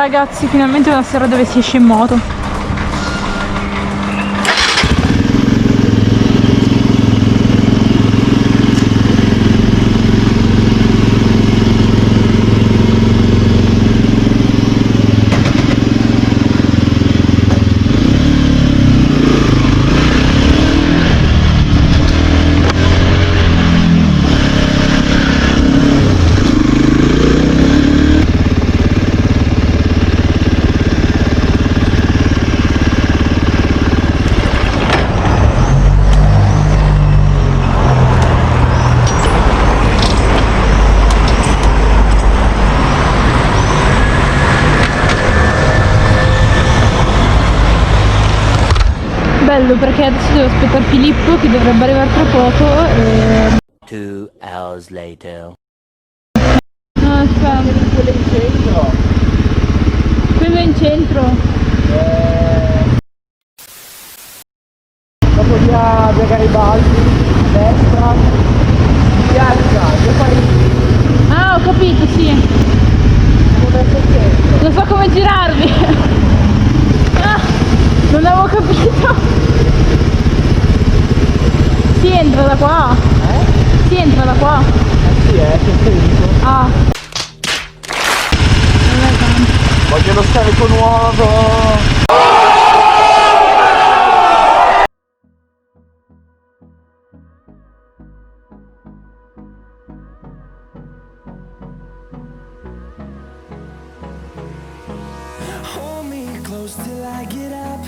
ragazzi, finalmente una sera dove si esce in moto. Bello, perché adesso devo aspettare Filippo che dovrebbe arrivare tra poco e... 2 hours later. No, aspetta. Quello in centro. Quello è in centro. Dopo via Garibaldi, a destra, piazza, dove fai? Ah, ho capito, sì. Siamo verso il centro. Non so come girarmi. Ah, non avevo capito. Si entra da qua. Si entra da qua. Sì, c'è scritto. Ah. Non è tanto. Voglio lo scarico nuovo. Hold me close till I get up.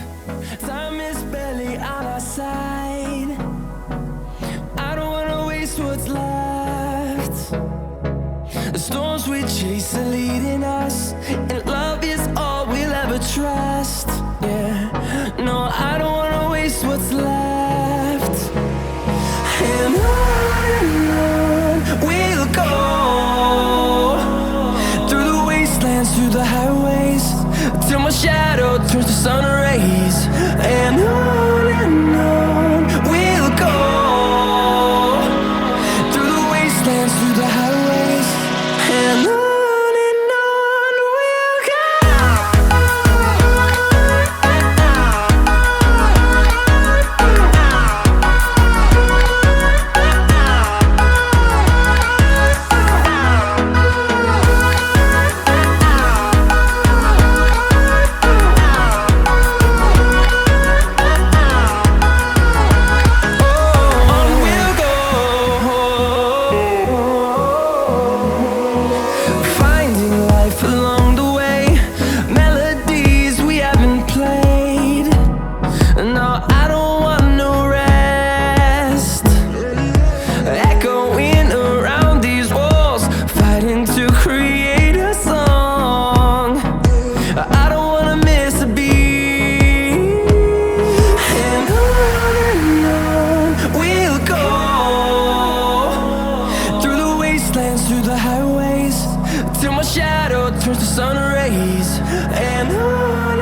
Time is barely on our side. I don't wanna waste what's left. The storms we chase are leading us, and love is all we'll ever trust. Yeah, no, I don't wanna waste what's left. And on we'll go, through the wastelands, through the highways, till my shadow turns to sun rays. And on we'll go, through the wastelands, through the highways, and on we'll turns to sun rays. And on